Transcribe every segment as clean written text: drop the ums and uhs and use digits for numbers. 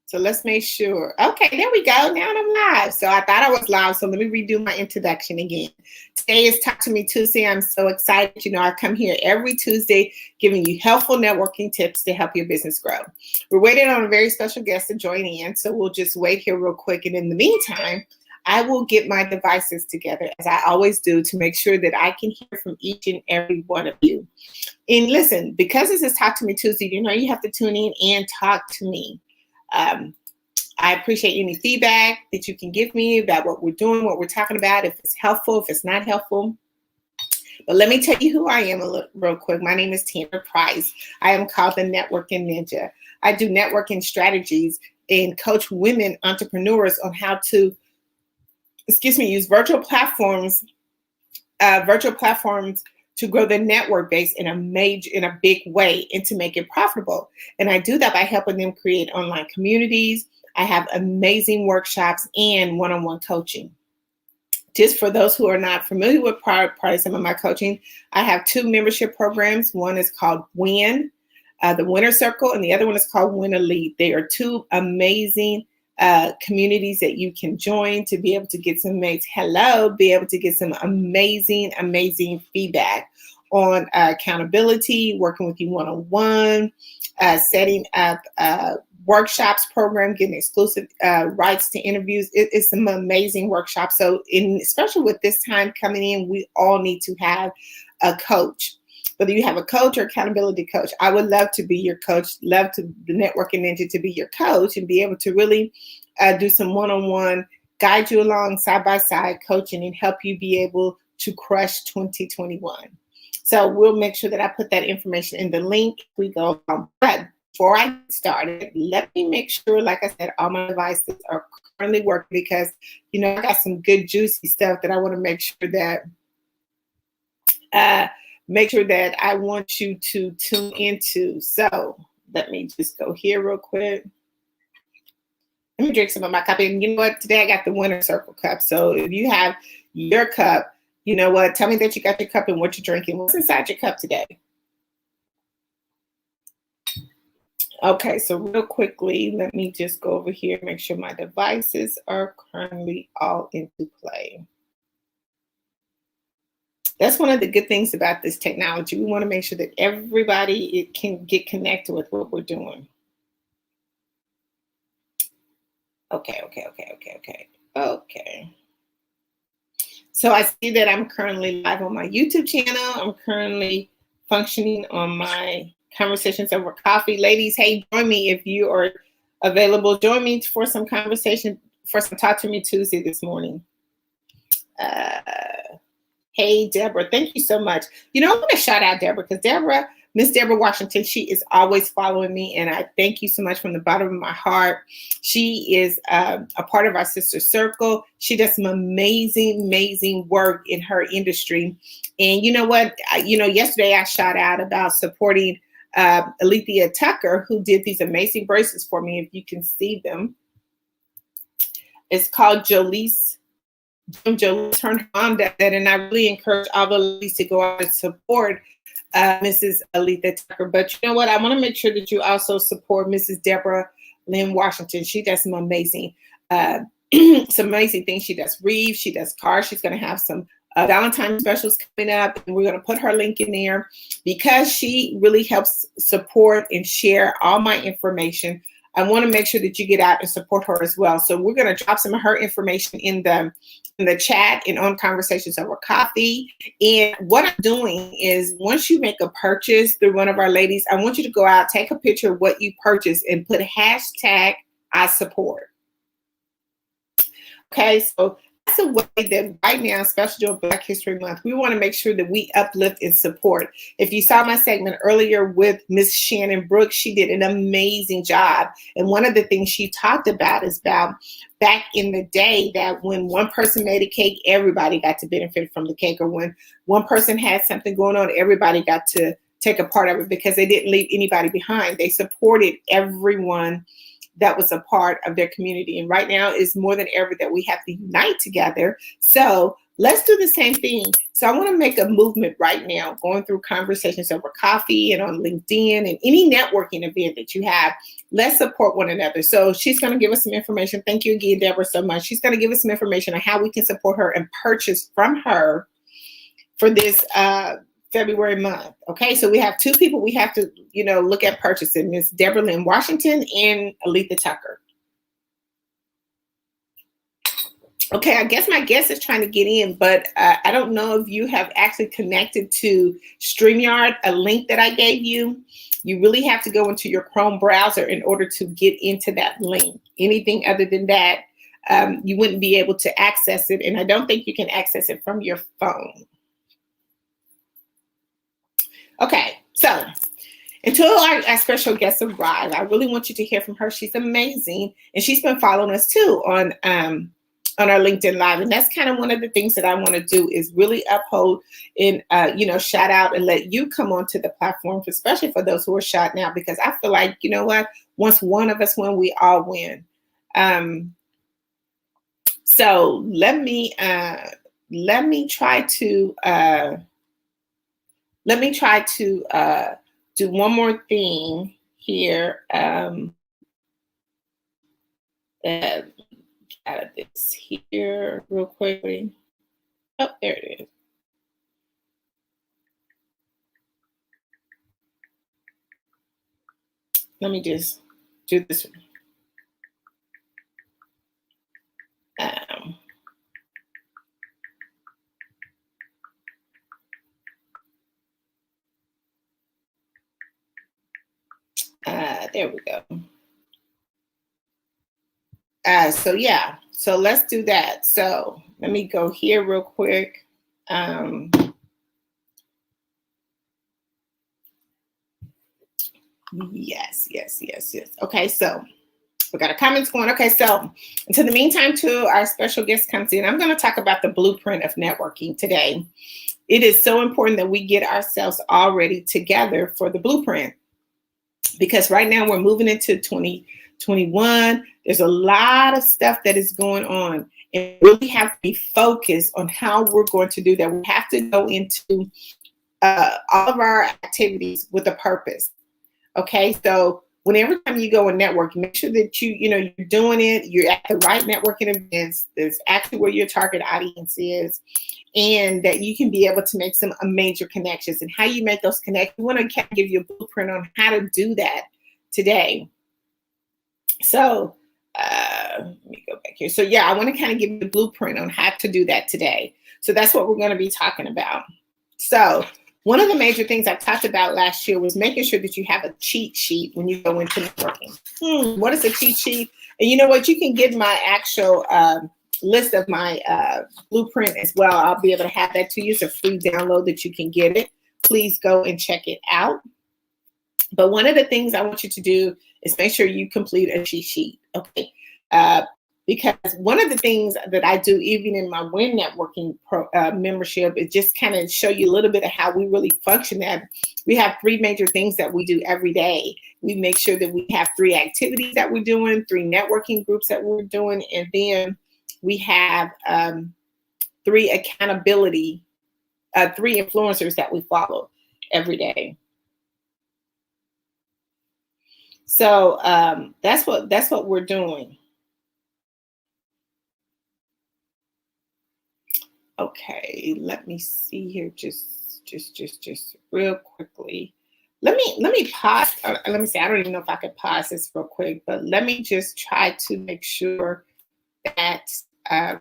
So let's make sure. Okay, there we go. Now I'm live. So I thought I was live. So let me redo my introduction again. Today is Talk to Me Tuesday. I'm so excited. You know, I come here every Tuesday giving you helpful networking tips to help your business grow. We're waiting on a very special guest to join in. So we'll just wait here real quick. And in the meantime, I will get my devices together, as I always do, to make sure that I can hear from each and every one of you. And listen, because this is Talk to Me Tuesday, you know, you have to tune in and talk to me. I appreciate any feedback that you can give me about what we're doing, what we're talking about, if it's helpful, if it's not helpful. But let me tell you who I am real quick. My name is Tanner Price. I am called the Networking Ninja. I do networking strategies and coach women entrepreneurs on how to, use virtual platforms to grow their network base in a big way and to make it profitable. And I do that by helping them create online communities. I have amazing workshops and one-on-one coaching. Just for those who are not familiar with part of some of my coaching, I have 2 membership programs. One is called Win, the Winner Circle, and the other one is called Win Elite. They are 2 amazing communities that you can join to be able to get some amazing feedback on accountability, working with you one-on-one, setting up workshops program, getting exclusive rights to interviews. It's some amazing workshops. So especially with this time coming in, we all need to have a coach. Whether you have a coach or accountability coach, I would love to be your coach, the Networking Ninja to be your coach and be able to really do some one-on-one, guide you along side-by-side coaching and help you be able to crush 2021. So we'll make sure that I put that information in the link. We go on. But before I get started, let me make sure, like I said, all my devices are currently working because, you know, I got some good juicy stuff that I want to make sure that I want you to tune into. So let me just go here real quick. Let me drink some of my coffee. And you know what? Today I got the Winner Circle cup. So if you have your cup, you know what? Tell me that you got your cup and what you're drinking. What's inside your cup today? Okay, so real quickly, let me just go over here and make sure my devices are currently all into play. That's one of the good things about this technology. We want to make sure that everybody can get connected with what we're doing. Okay. So I see that I'm currently live on my YouTube channel. I'm currently functioning on my Conversations Over Coffee. Ladies, hey, join me if you are available. Join me for some conversation, for some Talk to Me Tuesday this morning. Hey, Deborah, thank you so much. You know, I want to shout out Deborah because Miss Deborah Washington, she is always following me, and I thank you so much from the bottom of my heart. She is a part of our sister circle. She does some amazing work in her industry. And you know what? Yesterday I shout out about supporting Alethea Tucker, who did these amazing bracelets for me, if you can see them. It's called Jolise turned on that, and I really encourage all the ladies to go out and support Mrs. Alethea Tucker. But you know what? I want to make sure that you also support Mrs. Deborah Lynn Washington. She does some amazing things. She does wreaths, she does cards. She's going to have some Valentine's specials coming up, and we're going to put her link in there because she really helps support and share all my information. I want to make sure that you get out and support her as well. So we're going to drop some of her information in the chat and on Conversations Over Coffee. And what I'm doing is, once you make a purchase through one of our ladies, I want you to go out, take a picture of what you purchased and put hashtag I support. Okay, so that's a way that right now, especially during Black History Month, we want to make sure that we uplift and support. If you saw my segment earlier with Miss Shannon Brooks, she did an amazing job. And one of the things she talked about is about back in the day that when one person made a cake, everybody got to benefit from the cake. Or when one person had something going on, everybody got to take a part of it because they didn't leave anybody behind. They supported everyone that was a part of their community. And right now is more than ever that we have to unite together. So Let's do the same thing. So I want to make a movement right now, going through conversations over coffee and on LinkedIn and any networking event that you have. Let's support one another. So she's going to give us some information. Thank you again, Deborah, so much. She's going to give us some information on how we can support her and purchase from her for this February month. Okay, so we have two people we have to, look at purchasing. Miss Deborah Lynn Washington and Aletha Tucker. Okay, I guess my guest is trying to get in, but I don't know if you have actually connected to StreamYard, a link that I gave you. You really have to go into your Chrome browser in order to get into that link. Anything other than that, you wouldn't be able to access it, and I don't think you can access it from your phone. Okay, so until our special guest arrives, I really want you to hear from her. She's amazing, and she's been following us too on our LinkedIn Live. And that's kind of one of the things that I want to do is really uphold and, shout out and let you come onto the platform, especially for those who are shouting out, because I feel like, you know what, once one of us win, we all win. So let me try to do one more thing here. Out of this here real quickly. Oh, there it is. Let me just do this one. There we go. So yeah, so let's do that. So let me go here real quick. Yes. Okay, so we got our comments going. Okay, so until the meantime, too, our special guest comes in. I'm going to talk about the blueprint of networking today. It is so important that we get ourselves already together for the blueprint, because right now we're moving into 2021. There's a lot of stuff that is going on, and we really have to be focused on how we're going to do that. We have to go into all of our activities with a purpose. Okay, so whenever time you go and network, make sure that you're doing it. You're at the right networking events. That's actually where your target audience is, and that you can be able to make some major connections. And how you make those connections, we want to kind of give you a blueprint on how to do that today. So let me go back here. So yeah, I want to kind of give you the blueprint on how to do that today. So that's what we're going to be talking about. So one of the major things I talked about last year was making sure that you have a cheat sheet when you go into networking. What is a cheat sheet? And you know what? You can get my actual list of my blueprint as well. I'll be able to have that to you. It's a free download that you can get it. Please go and check it out. But one of the things I want you to do is make sure you complete a cheat sheet, okay? Because one of the things that I do, even in my Win Networking membership, is just kind of show you a little bit of how we really function. That we have 3 major things that we do every day. We make sure that we have 3 activities that we're doing, 3 networking groups that we're doing, and then we have 3 accountability, 3 influencers that we follow every day. So that's what we're doing. Okay, let me see here, just real quickly. Let me pause. Let me see. I don't even know if I could pause this real quick, but let me just try to make sure that I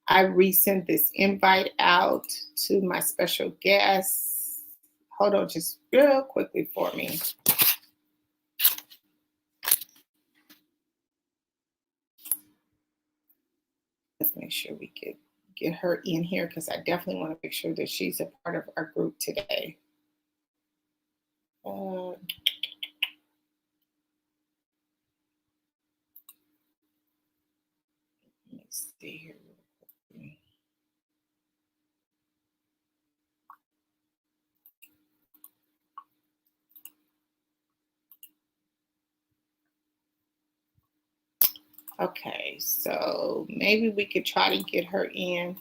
resend this invite out to my special guest. Hold on, just real quickly for me. Let's make sure we get her in here, because I definitely want to make sure that she's a part of our group today. Let me see here. Okay, so maybe we could try to get her in.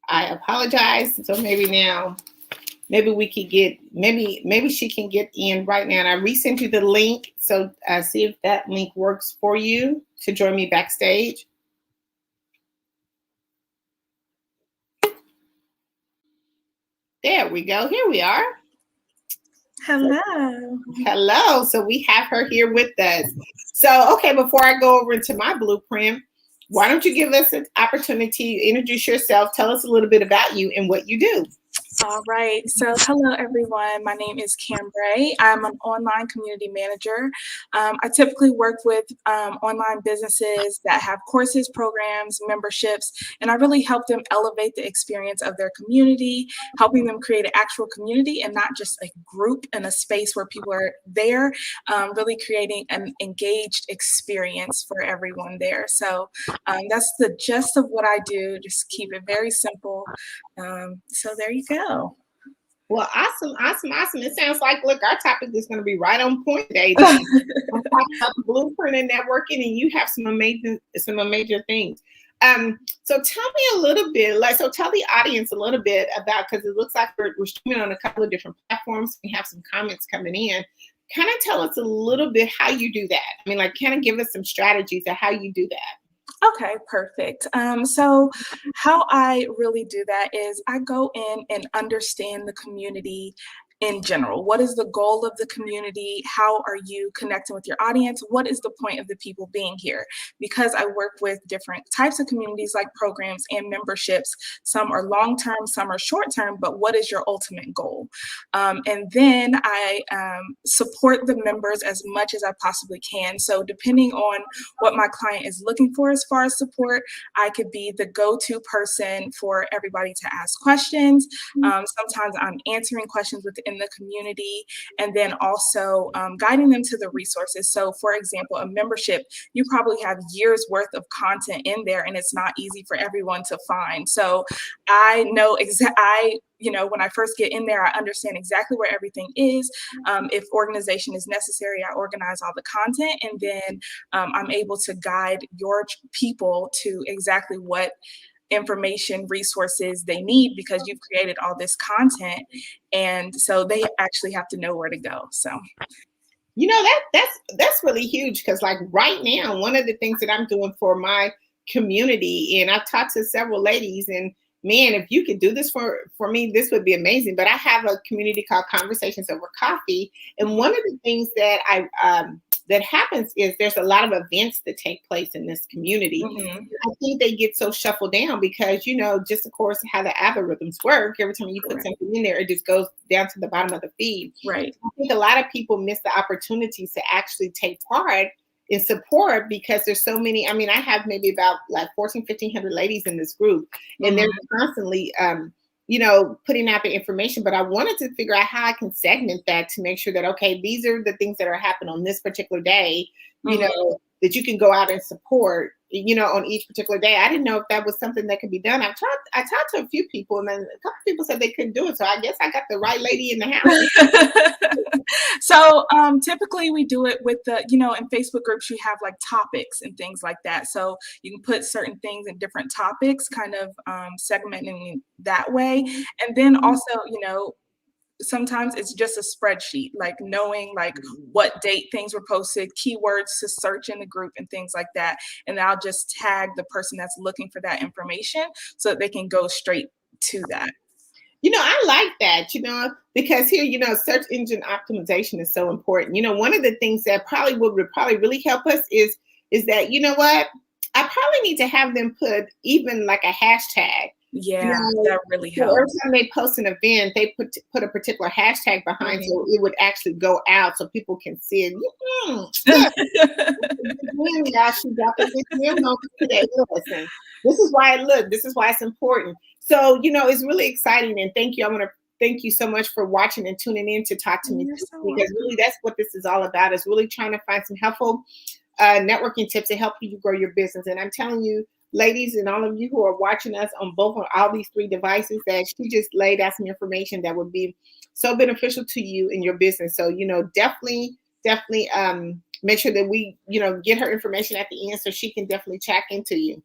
I apologize. So maybe now, maybe we could get, maybe she can get in right now. And I resent you the link. So see if that link works for you to join me backstage. There we go. Here we are. Hello. Hello. So we have her here with us. So, okay, before I go over into my blueprint, why don't you give us an opportunity to introduce yourself, tell us a little bit about you and what you do. All right. So, hello, everyone. My name is Cambray. I'm an online community manager. I typically work with online businesses that have courses, programs, memberships, and I really help them elevate the experience of their community, helping them create an actual community and not just a group in a space where people are there, really creating an engaged experience for everyone there. So, that's the gist of what I do. Just keep it very simple. So there you go. Well, awesome. It sounds like, look, our topic is going to be right on point today. I'm talking about the blueprint and networking, and you have some amazing things. So tell me a little bit, so tell the audience a little bit about, because it looks like we're streaming on a couple of different platforms. We have some comments coming in. Kind of tell us a little bit how you do that. I mean, like, kind of give us some strategies of how you do that. Okay, perfect. So how I really do that is I go in and understand the community in general. What is the goal of the community? How are you connecting with your audience? What is the point of the people being here? Because I work with different types of communities like programs and memberships. Some are long-term, some are short-term, but what is your ultimate goal? And then I support the members as much as I possibly can. So depending on what my client is looking for as far as support, I could be the go-to person for everybody to ask questions. Sometimes I'm answering questions within the community, and then also guiding them to the resources. So for example, a membership, you probably have years worth of content in there, and it's not easy for everyone to find. So I know when I first get in there, I understand exactly where everything is. If organization is necessary, I organize all the content, and then I'm able to guide your people to exactly what information resources they need, because you've created all this content, and so they actually have to know where to go. So that's really huge, because like right now, one of the things that I'm doing for my community, and I've talked to several ladies, and man, if you could do this for me, this would be amazing. But I have a community called Conversations Over Coffee, and one of the things that that happens is there's a lot of events that take place in this community. mm-hmm. I think they get so shuffled down because, just of course how the algorithms work. Every time you put something in there, it just goes down to the bottom of the feed. Right. I think a lot of people miss the opportunities to actually take part in support, because there's so many. I mean, I have maybe about like 1,500 ladies in this group, and they're constantly putting out the information. But I wanted to figure out how I can segment that to make sure that, okay, these are the things that are happening on this particular day, that you can go out and support, on each particular day. I didn't know if that was something that could be done. I talked to a few people, and then a couple of people said they couldn't do it. So I guess I got the right lady in the house. So typically we do it with in Facebook groups, you have like topics and things like that. So you can put certain things in different topics, kind of segmenting that way. And then also, sometimes it's just a spreadsheet, like knowing like what date things were posted, keywords to search in the group and things like that. And I'll just tag the person that's looking for that information so that they can go straight to that. I like that, because here, search engine optimization is so important. One of the things that would probably really help us is that, what? I probably need to have them put even like a hashtag. Yeah, that really helps. Every time they post an event, they put a particular hashtag behind, so it would actually go out so people can see it. Listen, this is why it's important. So, it's really exciting, and thank you. I want to thank you so much for watching and tuning in to Talk to Me, because really that's what this is all about, is really trying to find some helpful networking tips to help you grow your business. And I'm telling you, ladies, and all of you who are watching us on all these 3 devices, that she just laid out some information that would be so beneficial to you in your business. So, definitely make sure that we, get her information at the end so she can definitely check into you.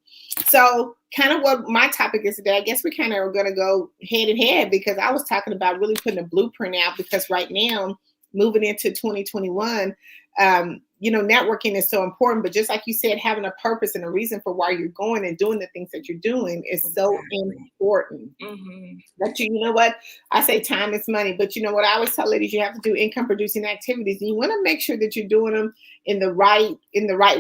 So kind of what my topic is today, I guess we kind of are going to go head in head, because I was talking about really putting a blueprint out, because right now, moving into 2021, networking is so important. But just like you said, having a purpose and a reason for why you're going and doing the things that you're doing is so important. Mm-hmm. That you know what? I say time is money, but you know what I always tell ladies, you have to do income producing activities. And you want to make sure that you're doing them in the right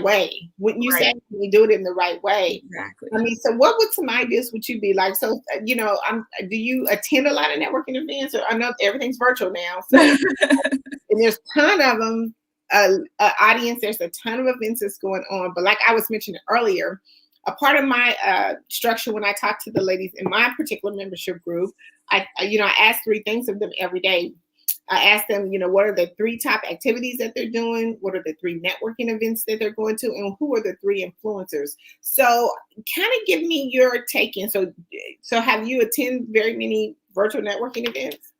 way. When you say you do it in the right way. Exactly. I mean, so what would some ideas would you be like? So, do you attend a lot of networking events? Or I know everything's virtual now. So and there's a ton of them. Audience, there's a ton of events that's going on, but like I was mentioning earlier, a part of my structure when I talk to the ladies in my particular membership group, I ask 3 things of them every day. I ask them, what are the 3 top activities that they're doing? What are the 3 networking events that they're going to? And who are the 3 influencers? So kind of give me your take in. So have you attended very many virtual networking events?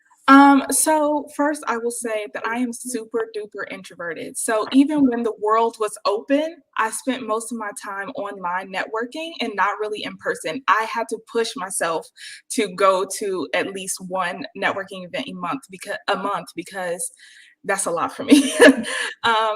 So first I will say that I am super duper introverted. So even when the world was open, I spent most of my time online networking and not really in person. I had to push myself to go to at least one networking event a month because that's a lot for me.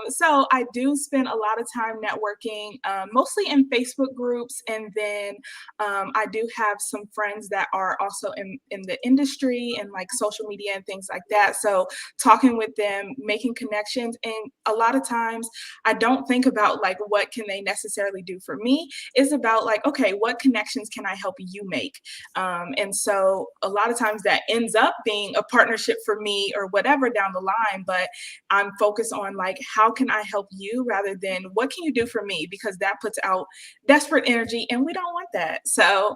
So I do spend a lot of time networking, mostly in Facebook groups. And then I do have some friends that are also in the industry and like social media and things like that. So talking with them, making connections. And a lot of times I don't think about like, what can they necessarily do for me? It's about like, okay, what connections can I help you make? And so a lot of times that ends up being a partnership for me or whatever down the line. But I'm focused on like, how can I help you rather than what can you do for me? Because that puts out desperate energy and we don't want that. So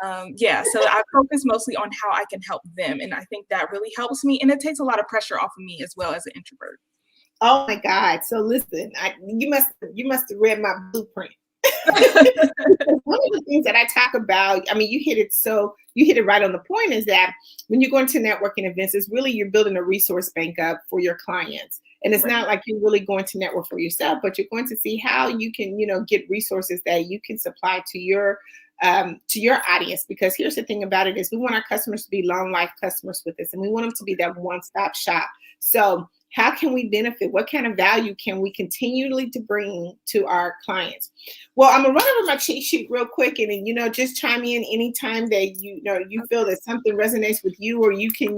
so I focus mostly on how I can help them. And I think that really helps me. And it takes a lot of pressure off of me as well as an introvert. Oh my God. So listen, you must have read my blueprint. One of the things that I talk about, I mean, you hit it right on the point, is that when you go into networking events, it's really you're building a resource bank up for your clients. And it's not like you're really going to network for yourself, but you're going to see how you can, get resources that you can supply to your audience. Because here's the thing about it is we want our customers to be long life customers with us, and we want them to be that one-stop shop. So how can we benefit? What kind of value can we continually to bring to our clients? Well, I'm gonna run over my cheat sheet real quick, and then, just chime in anytime that you feel that something resonates with you, or you can,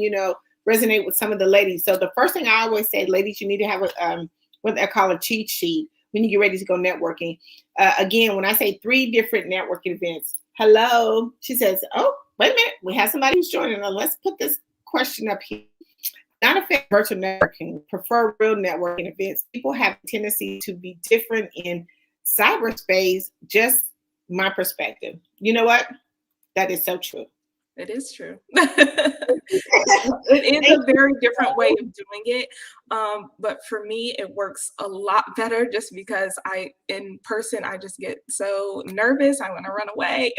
resonate with some of the ladies. So the first thing I always say, ladies, you need to have what they call a cheat sheet when you get ready to go networking. Again, when I say 3 different networking events, hello, she says, oh, wait a minute, we have somebody who's joining us. Let's put this question up here. Not a fan of virtual networking, prefer real networking events. People have a tendency to be different in cyberspace, just my perspective. You know what? That is so true. It is true. It is a very different way of doing it. But for me, it works a lot better just because in person, I just get so nervous. I want to run away.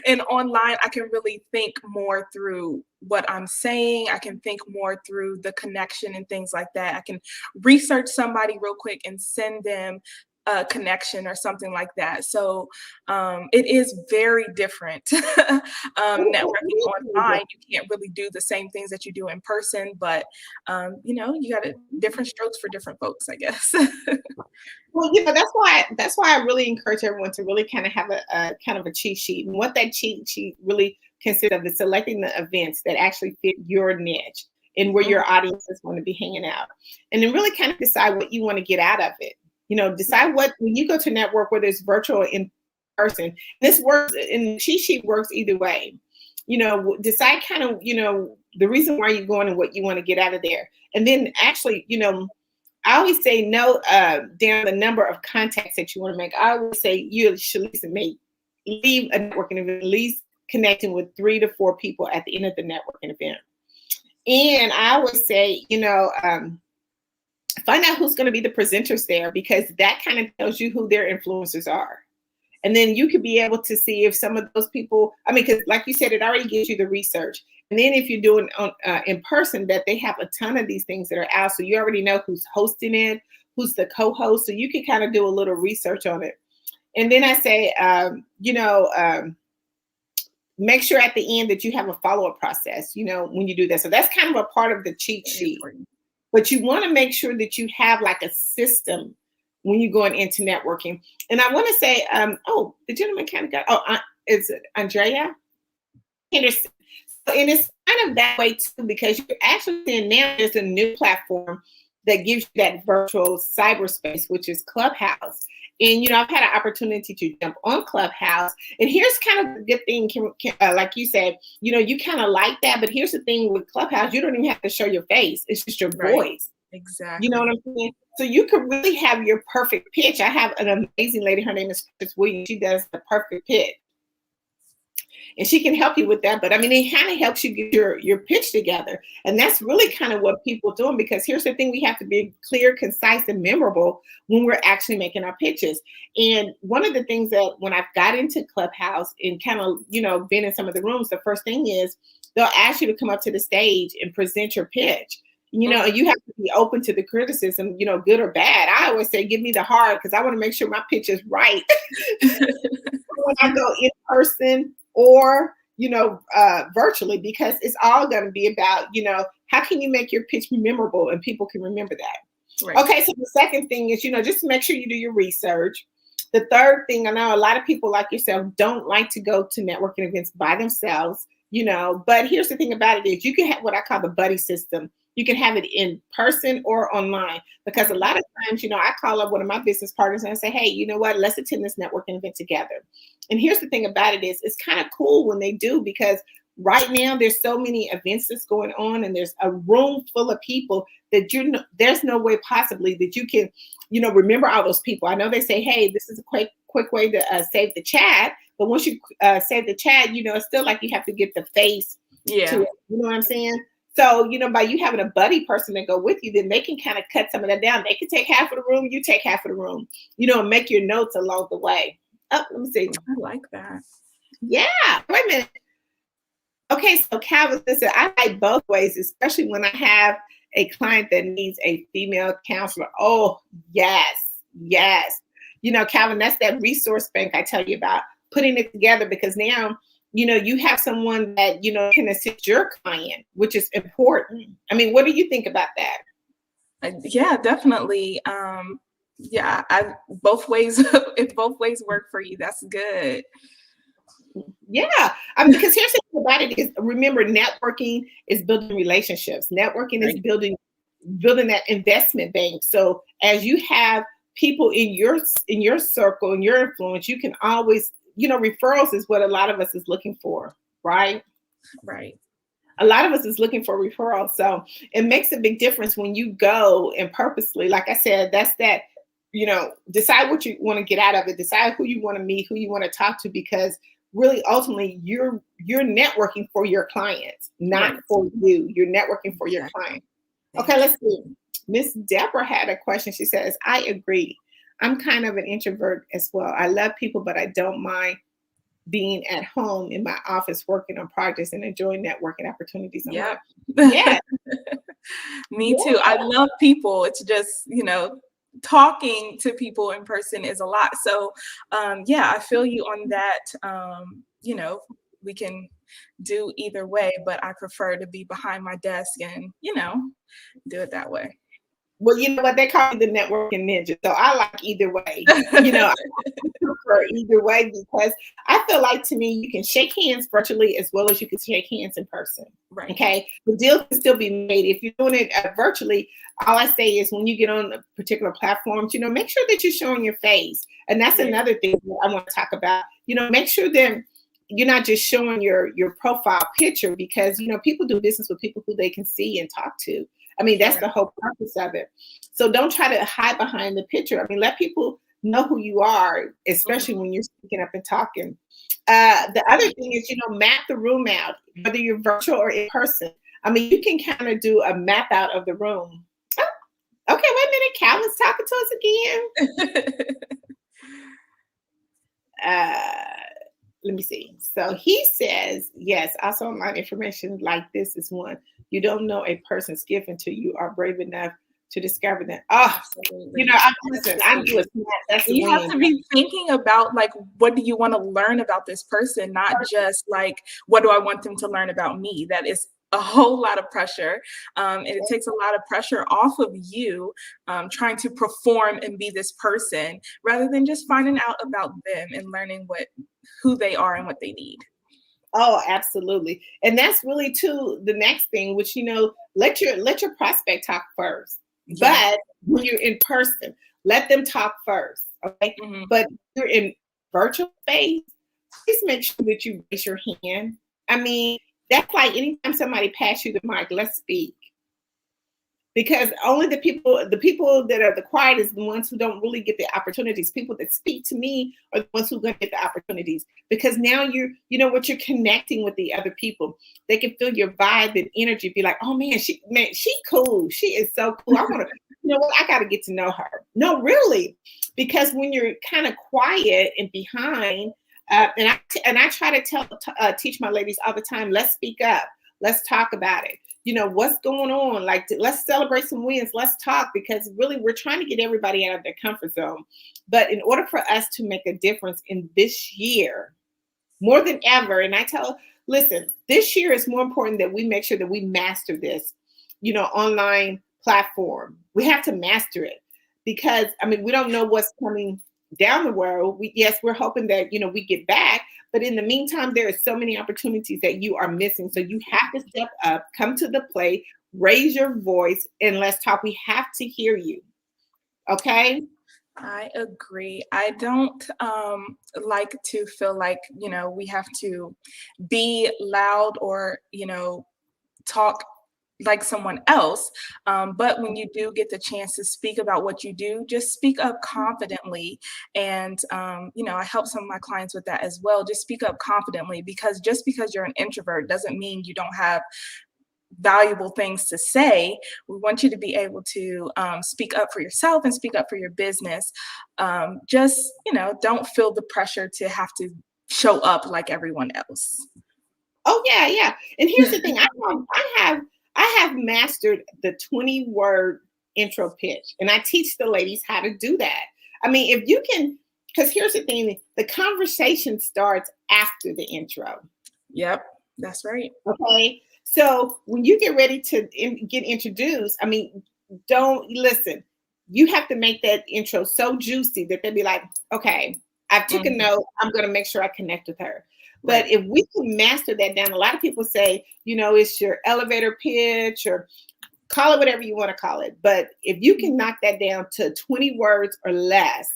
And online, I can really think more through what I'm saying. I can think more through the connection and things like that. I can research somebody real quick and send them a connection or something like that. So it is very different. Networking online, you can't really do the same things that you do in person, but you got different strokes for different folks, I guess. Well, that's why I really encourage everyone to really kind of have a kind of a cheat sheet. And what that cheat sheet really consists of is selecting the events that actually fit your niche and where your audience is going to be hanging out. And then really kind of decide what you want to get out of it. Decide when you go to network, whether it's virtual or in person. This works, and the cheat sheet works either way. Decide kind of, the reason why you're going and what you want to get out of there. And then actually, I always say no down the number of contacts that you want to make. I always say you should at least leave a networking event, at least connecting with 3 to 4 people at the end of the networking event. And I always say, find out who's going to be the presenters there, because that kind of tells you who their influencers are. And then you could be able to see if some of those people, because like you said, it already gives you the research. And then if you're doing in person, that they have a ton of these things that are out. So you already know who's hosting it, who's the co-host, so you can kind of do a little research on it. And then I say, make sure at the end that you have a follow-up process, when you do that. So that's kind of a part of the cheat sheet. But you want to make sure that you have like a system when you're going into networking. And I want to say, the gentleman kind of got, is it Andrea Henderson? And it's kind of that way too, because you're actually seeing now there's a new platform that gives you that virtual cyberspace, which is Clubhouse. And, I've had an opportunity to jump on Clubhouse. And here's kind of the good thing, like you said, you kind of like that. But here's the thing with Clubhouse, you don't even have to show your face. It's just your voice. Exactly. You know what I'm saying? So you could really have your perfect pitch. I have an amazing lady. Her name is Chris Williams. She does the perfect pitch. And she can help you with that. But I mean, it kind of helps you get your pitch together. And that's really kind of what people are doing, because here's the thing, we have to be clear, concise, and memorable when we're actually making our pitches. And one of the things that when I've got into Clubhouse and kind of, been in some of the rooms, the first thing is they'll ask you to come up to the stage and present your pitch. You have to be open to the criticism, good or bad. I always say, give me the hard, because I want to make sure my pitch is right. When I go in person or, virtually, because it's all going to be about, how can you make your pitch memorable and people can remember that? Right. Okay, so the second thing is, just make sure you do your research. The third thing, I know a lot of people like yourself don't like to go to networking events by themselves, but here's the thing about it is you can have what I call the buddy system. You can have it in person or online, because a lot of times, I call up one of my business partners and I say, hey, you know what, let's attend this networking event together. And here's the thing about it is it's kind of cool when they do, because right now there's so many events that's going on and there's a room full of people that there's no way possibly that you can, remember all those people. I know they say, hey, this is a quick way to save the chat. But once you save the chat, it's still like you have to get the face to it. You know what I'm saying? So, by you having a buddy person to go with you, then they can kind of cut some of that down. They can take half of the room, you take half of the room, and make your notes along the way. Oh, let me see. I like that. Yeah. Wait a minute. Okay. So Calvin, listen, I like both ways, especially when I have a client that needs a female counselor. Oh, yes. Yes. Calvin, that's that resource bank I tell you about, putting it together, because now, you have someone that, can assist your client, which is important. I mean, what do you think about that? Yeah, definitely. Both ways, if both ways work for you, that's good. Yeah. Because here's the thing about it is, remember, networking is building relationships. Networking is building that investment bank. So as you have people in your circle, in your influence, you can always, referrals is what a lot of us is looking for, right? Right. A lot of us is looking for referrals. So it makes a big difference when you go and purposely, like I said, that's that, decide what you want to get out of it, decide who you want to meet, who you want to talk to, because really ultimately you're networking for your clients, not for you. You're networking for your client. Okay, let's see. Miss Deborah had a question. She says, I agree. I'm kind of an introvert as well. I love people, but I don't mind being at home in my office working on projects and enjoying networking opportunities. Yeah. Yeah. Me too. I love people. It's just, talking to people in person is a lot. So I feel you on that. We can do either way, but I prefer to be behind my desk and, do it that way. Well, you know what, they call me the networking ninja. So I like either way. I prefer either way, because I feel like, to me, you can shake hands virtually as well as you can shake hands in person. Right. Okay. The deal can still be made. If you're doing it virtually, all I say is when you get on a particular platform, make sure that you're showing your face. And that's another thing that I want to talk about. Make sure that you're not just showing your profile picture, because, people do business with people who they can see and talk to. I mean, that's the whole purpose of it. So don't try to hide behind the picture. I mean, let people know who you are, especially when you're speaking up and talking. The other thing is, map the room out, whether you're virtual or in person. I mean, you can kind of do a map out of the room. Oh, okay, wait a minute. Calvin's talking to us again. Let me see. So he says, yes, also online information like this is one. You don't know a person's gift until you are brave enough to discover them. Oh, Absolutely. listen, I'm doing that's the You have win. to be thinking about, like, what do you wanna learn about this person, not just, like, what do I want them to learn about me? That is a whole lot of pressure, and it takes a lot of pressure off of you, trying to perform and be this person, rather than just finding out about them and learning who they are and what they need. Oh, absolutely. And that's really too the next thing, which let your prospect talk first. Yeah. But when you're in person, let them talk first. Okay. Mhm. But if you're in virtual space, please make sure that you raise your hand. I mean, that's like anytime somebody pass you the mic, let's speak, because only the people that are the quietest, the ones who don't really get the opportunities. People that speak to me are the ones who are going to get the opportunities, because now you're connecting with the other people. They can feel your vibe and energy, be like, oh man, she cool, she is so cool, I want to, what, I got to get to know her. No, really, because when you're kind of quiet and behind, and I try to teach my ladies all the time, let's speak up, let's talk about it. What's going on, like, let's celebrate some wins, let's talk, because really we're trying to get everybody out of their comfort zone. But in order for us to make a difference in this year more than ever, and listen, this year is more important that we make sure that we master this online platform. We have to master it, because I mean, we don't know what's coming down the road. Yes, we're hoping that we get back, but in the meantime, there are so many opportunities that you are missing. So you have to step up, come to the plate, raise your voice, and let's talk. We have to hear you. Okay? I agree. I don't like to feel like, we have to be loud or, talk like someone else. But when you do get the chance to speak about what you do, just speak up confidently. And, I help some of my clients with that as well. Just speak up confidently, because just because you're an introvert doesn't mean you don't have valuable things to say. We want you to be able to speak up for yourself and speak up for your business. Just, don't feel the pressure to have to show up like everyone else. Oh yeah, yeah. And here's the thing: I have mastered the 20-word intro pitch, and I teach the ladies how to do that. I mean, if you can, because here's the thing: the conversation starts after the intro. Yep, that's right. Okay. So when you get ready to get introduced, I mean, don't listen. You have to make that intro so juicy that they'll be like, okay, I took a Mhm. note. I'm going to make sure I connect with her. But Right. if we can master that down, a lot of people say, it's your elevator pitch, or call it whatever you want to call it. But if you can knock that down to 20 words or less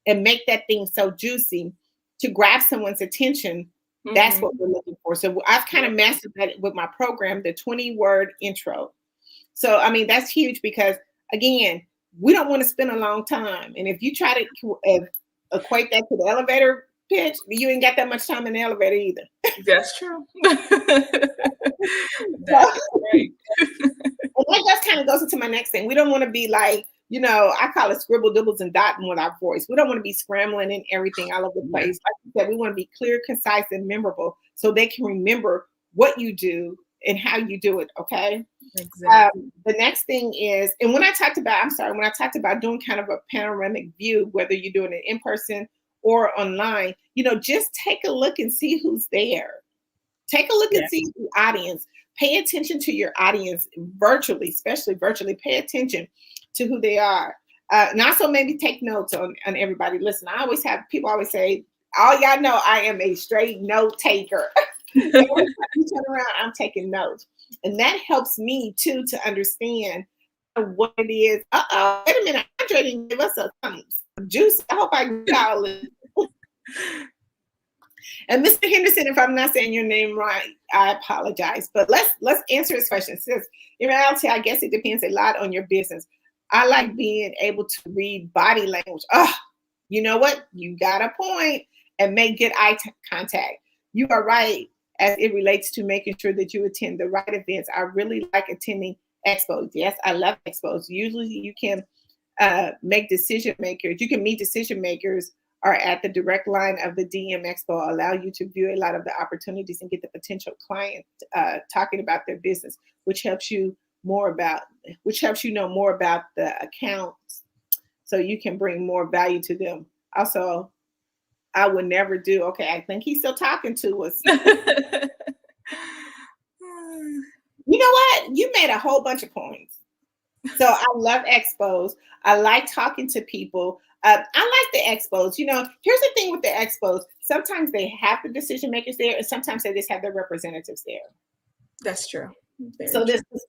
and make that thing so juicy to grab someone's attention, that's what Mhm. we're looking for. So I've kind of mastered that with my program, the 20-word intro. So, I mean, that's huge, because again, we don't want to spend a long time. And if you try to equate that to the elevator pitch, you ain't got that much time in the elevator either. That's true. That is So, right. and that just kind of goes into my next thing. We don't want to be like, I call it scribble dibbles and dotting with our voice. We don't want to be scrambling and everything all over the Yeah, place. Like you said, we want to be clear, concise, and memorable, so they can remember what you do and how you do it. Okay. exactly. The next thing is, and when I talked about doing kind of a panoramic view, whether you're doing it in person or online, just take a look and see who's there. Take a look Yeah. and see the audience. Pay attention to your audience virtually, especially virtually. Pay attention to who they are. And also maybe take notes on everybody. Listen, people always say, all y'all know I am a straight note taker. Every time you turn around, I'm taking notes. And that helps me too to understand what it is. Uh-oh, wait a minute. Andre didn't give us some juice. I hope I got all this. And Mr. Henderson, if I'm not saying your name right, I apologize. But let's answer his question. Since in reality, I guess it depends a lot on your business. I like being able to read body language. Oh, you know what? You got a point. And make good contact. You are right as it relates to making sure that you attend the right events. I really like attending expos. Yes, I love expos. Usually you can make decision makers. You can meet decision makers are at the direct line of the DM Expo, allow you to view a lot of the opportunities and get the potential client talking about their business, which helps you more about, which helps you know more about the accounts so you can bring more value to them. Also, I would never do, okay, I think he's still talking to us. You know what? You made a whole bunch of points. So I love expos. I like talking to people. I like the expos. You know, here's the thing with the expos. Sometimes they have the decision makers there, and sometimes they just have their representatives there. That's true. Very So true. this is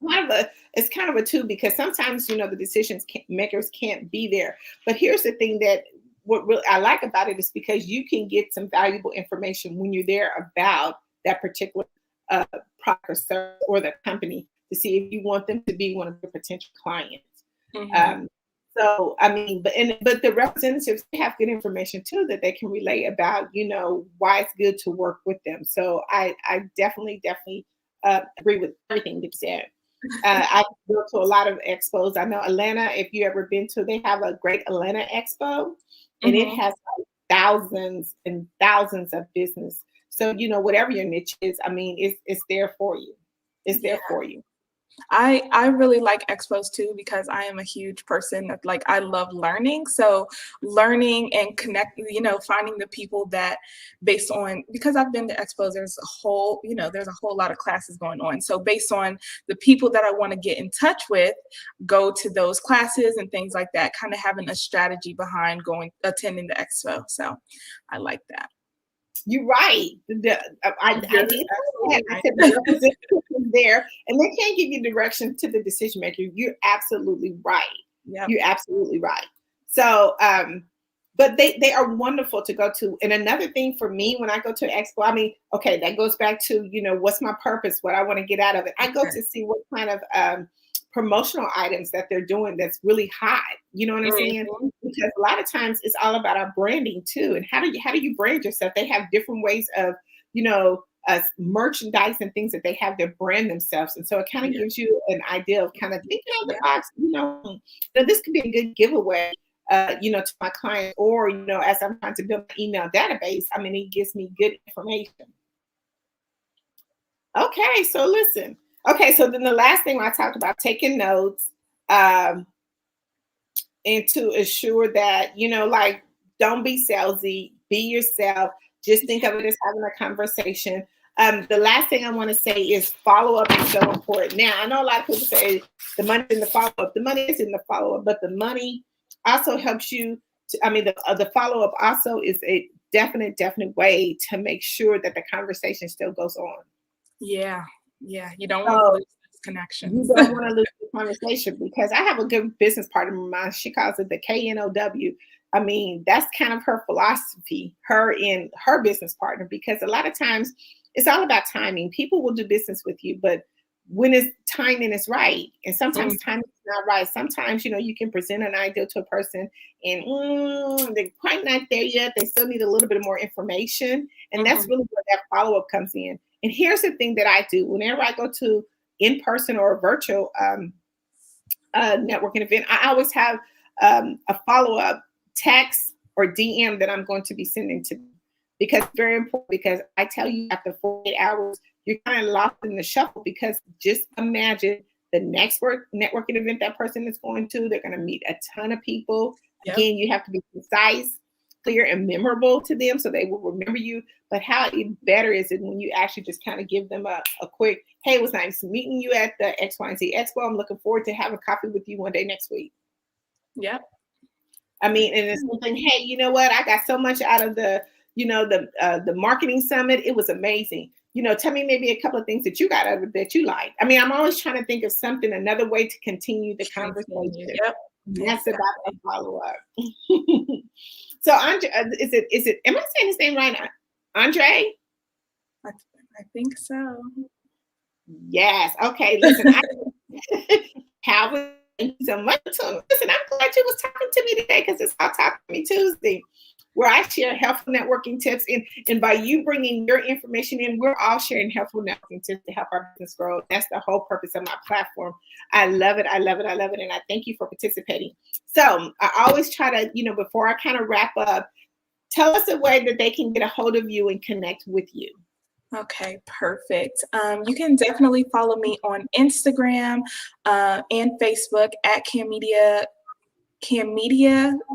kind of a two, because sometimes, you know, the makers can't be there. But here's the thing that what really I like about it is because you can get some valuable information when you're there about that particular product or service or the company to see if you want them to be one of your potential clients. Mhm. So I mean, but the representatives have good information too that they can relay about, you know, why it's good to work with them. So I definitely agree with everything you said. I go to a lot of expos. I know Atlanta. If you ever been to, they have a great Atlanta Expo, and it Mhm. has like thousands and thousands of business. So you know, whatever your niche is, I mean, it's there for you. It's Yeah. there for you. I really like expos too because I am a huge person that like I love learning. So learning and connecting, finding the people that based on because I've been to expos, there's a whole lot of classes going on. So based on the people that I want to get in touch with, go to those classes and things like that, kind of having a strategy behind attending the expo. So I like that. You're right. I You're did say that. absolutely I right. said the representative is there, and they can't give you direction to the decision maker. You're absolutely right. Yep. You're absolutely right. So, but they are wonderful to go to. And another thing for me when I go to an expo, I mean, okay, that goes back to what's my purpose, what I want to get out of it. I go to see what kind of promotional items that they're doing that's really hot. You know what I'm saying? Mhm. Because a lot of times it's all about our branding too. And how do you brand yourself? They have different ways of, merchandise and things that they have to brand themselves. And so it kind of Yeah. gives you an idea of kind of thinking out the Yeah. box, this could be a good giveaway, to my client, or, as I'm trying to build my email database, I mean, it gives me good information. Okay, so listen. Okay, so then the last thing I talked about taking notes, um, and to assure that, like, don't be salesy, be yourself. Just think of it as having a conversation. The last thing I want to say is follow up is so important. Now, I know a lot of people say the money in the follow up. The money is in the follow up, but the money also helps you. The follow up also is a definite way to make sure that the conversation still goes on. Yeah. Yeah. You don't want to So lose those you connections. don't want to lose the conversation, because I have a good business partner of mine. She calls it the KNOW. I mean, that's kind of her philosophy, her and her business partner, because a lot of times it's all about timing. People will do business with you, but when is timing is right. And sometimes Mm, timing is not right. Sometimes, you can present an idea to a person and they're quite not there yet. They still need a little bit more information. And that's mhm. really where that follow-up comes in. And here's the thing that I do whenever I go to in person or a virtual networking event, I always have a follow up text or DM that I'm going to be sending to them, because it's very important. Because I tell you, after 48 hours, you're kind of lost in the shuffle, because just imagine the next networking event that person is going to, they're going to meet a ton of people. Yep. Again, you have to be concise, clear, and memorable to them so they will remember you. But how better is it when you actually just kind of give them a quick, hey, it was nice meeting you at the XYZ Expo. I'm looking forward to having coffee with you one day next week. Yep. I mean, and it's something, hey, you know what? I got so much out of the marketing summit. It was amazing. Tell me maybe a couple of things that you got out of it that you like. I mean, I'm always trying to think of something, another way to continue the Continue. conversation. Yep. And that's about a Exactly. follow up. So, Andre, am I saying his name right? Andre? I, I think so. Yes. Okay. Listen, Calvin, thank you so much. Listen, I'm glad you was talking to me today, because it's all Talk to Me Tuesday, where I share helpful networking tips. And by you bringing your information in, we're all sharing helpful networking tips to help our business grow. That's the whole purpose of my platform. I love it. I love it. I love it. And I thank you for participating. So I always try to, before I kind of wrap up, tell us a way that they can get a hold of you and connect with you. Okay, perfect. You can definitely follow me on Instagram and Facebook at Cammedia,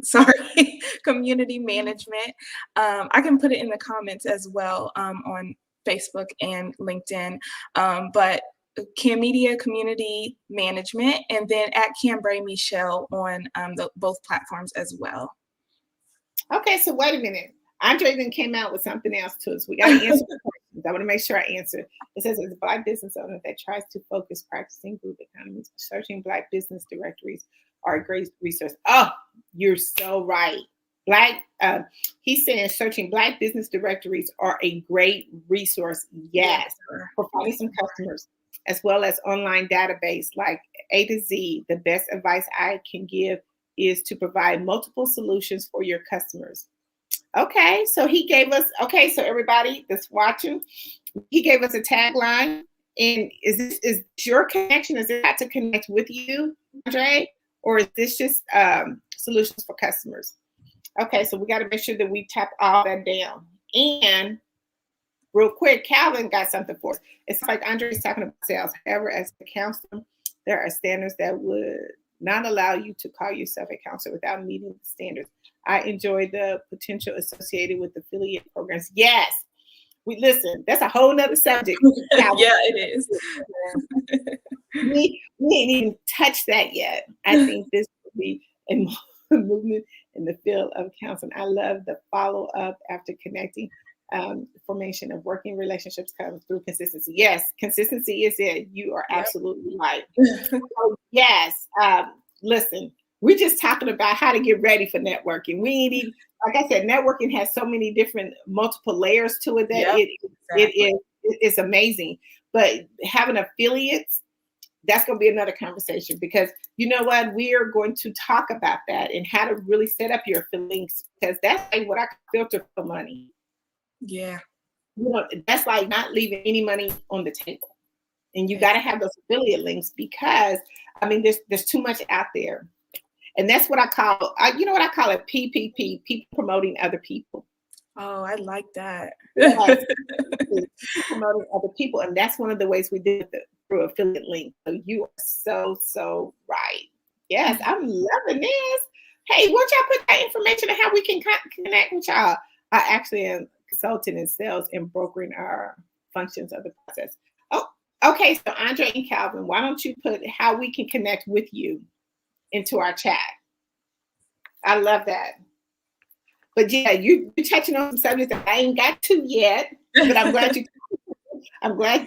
sorry, Community Management. I can put it in the comments as well on Facebook and LinkedIn. But Cammedia Community Management, and then at Cambray Michelle on both platforms as well. Okay, so wait a minute. Andre then came out with something else to us. We got to answer the questions. I want to make sure I answer. It says, as a Black business owner that tries to focus practicing group economies, searching Black business directories are a great resource. Oh, you're so right. He's saying searching Black business directories are a great resource. Yes, for finding some customers, as well as online database like A to Z. The best advice I can give is to provide multiple solutions for your customers. Okay, so he gave us, okay, so everybody that's watching, he gave us a tagline. And is your connection, is it got to connect with you, Andre? Or is this just solutions for customers? Okay, so we got to make sure that we tap all that down. And real quick, Calvin got something for us. It's like Andre's talking about sales. However, as a counselor, there are standards that would not allow you to call yourself a counselor without meeting the standards. I enjoy the potential associated with affiliate programs. Yes, we listen. That's a whole nother subject. Yeah, it is. we ain't even touched that yet. I think this would be a movement in the field of counseling. I love the follow up after connecting. Formation of working relationships comes through consistency. Yes, consistency is it. You are absolutely right. So, yes, listen, we're just talking about how to get ready for networking. We ain't even, like I said, networking has so many different multiple layers to it that it's amazing. But having affiliates, that's going to be another conversation, because you know what, we are going to talk about that and how to really set up your affiliates, because that's like what I filter for money. Yeah. You know, that's like not leaving any money on the table. And you got to have those affiliate links, because I mean, there's too much out there. And that's what I call, you know what I call it? PPP, people promoting other people. Oh, I like that. Yes, promoting other people. And that's one of the ways we did it, through affiliate link. So you are so right. Yes, I'm loving this. Hey, won't y'all put that information on how we can connect with y'all? I actually am consulting in sales and brokering our functions of the process. Oh, okay. So Andre and Calvin, why don't you put how we can connect with you into our chat? I love that. But yeah, you're touching on some subjects that I ain't got to yet, but I'm glad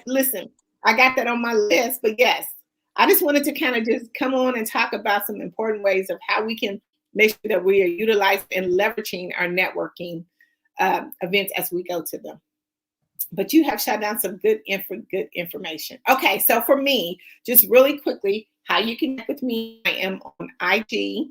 listen, I got that on my list. But yes, I just wanted to kind of just come on and talk about some important ways of how we can make sure that we are utilizing and leveraging our networking events as we go to them. But you have shot down some good information. Okay, so for me, just really quickly, how you connect with me, I am on IG,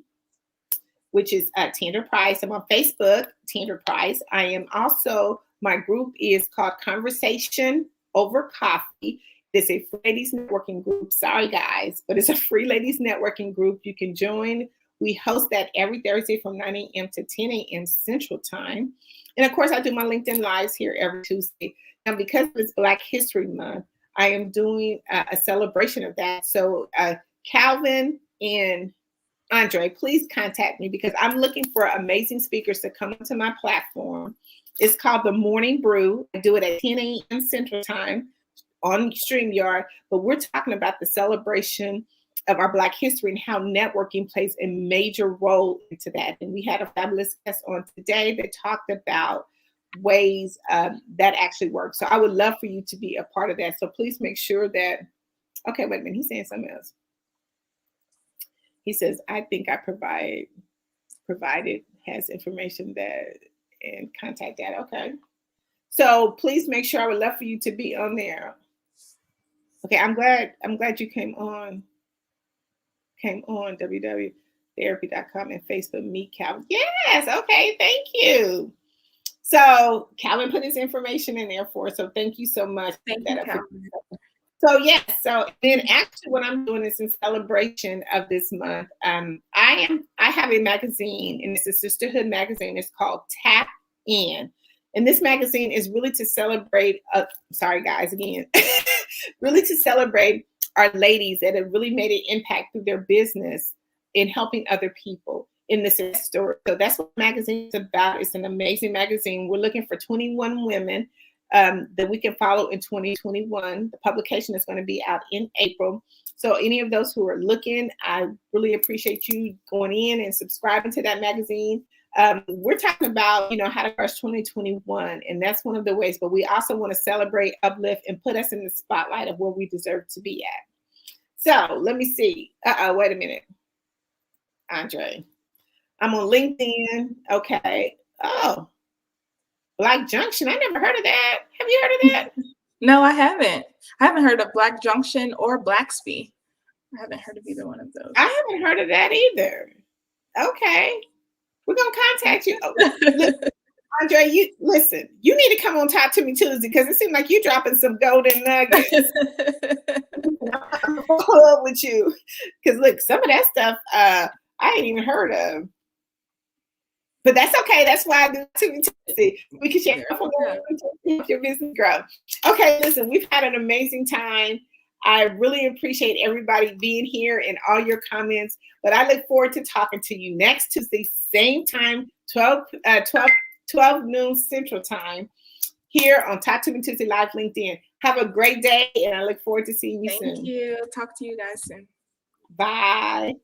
which is Tandra Price. I'm on Facebook, Tandra Price. I am also, my group is called Conversation Over Coffee. It's a free ladies networking group. Sorry, guys, but it's a free ladies networking group. You can join. We host that every Thursday from 9 a.m. to 10 a.m. Central Time. And of course, I do my LinkedIn Lives here every Tuesday. Now, because it's Black History Month, I am doing a celebration of that. So Calvin and Andre, please contact me, because I'm looking for amazing speakers to come onto my platform. It's called The Morning Brew. I do it at 10 a.m. Central Time on StreamYard, but we're talking about the celebration of our Black history and how networking plays a major role into that. And we had a fabulous guest on today that talked about ways that actually work. So I would love for you to be a part of that. So please make sure that, okay, wait a minute, he's saying something else. He says, I think I provided has information that and contact data. Okay. So please make sure, I would love for you to be on there. Okay, I'm glad you came on www.therapy.com and Facebook, meet Calvin. Yes, okay, thank you. So Calvin put his information in there for us. So thank you so much. Thank you, Calvin. So yes, so then actually what I'm doing is in celebration of this month. I have a magazine, and it's a sisterhood magazine. It's called Tap In. And this magazine is really to celebrate, sorry guys, again, really to celebrate our ladies that have really made an impact through their business in helping other people in this story. So that's what the magazine is about. It's an amazing magazine. We're looking for 21 women that we can follow in 2021. The publication is going to be out in April. So any of those who are looking, I really appreciate you going in and subscribing to that magazine. We're talking about, how to crush 2021, and that's one of the ways, but we also want to celebrate, uplift, and put us in the spotlight of where we deserve to be at. So let me see. Wait a minute, Andre. I'm on LinkedIn. Okay. Oh, Black Junction. I never heard of that. Have you heard of that? No, I haven't. I haven't heard of Black Junction or Blacksby. I haven't heard of either one of those. I haven't heard of that either. Okay. We're going to contact you. Oh, Andre, you listen, you need to come on Talk to Me Tuesday because it seems like you're dropping some golden nuggets. I'm going to follow up with you because, look, some of that stuff I ain't even heard of. But that's okay. That's why I do to me Tuesday. We can share your business grow. Okay, listen, we've had an amazing time. I really appreciate everybody being here and all your comments. But I look forward to talking to you next Tuesday, same time, 12 noon Central Time, here on Talk to Me Tuesday Live LinkedIn. Have a great day, and I look forward to seeing you soon. Thank you. Talk to you guys soon. Bye.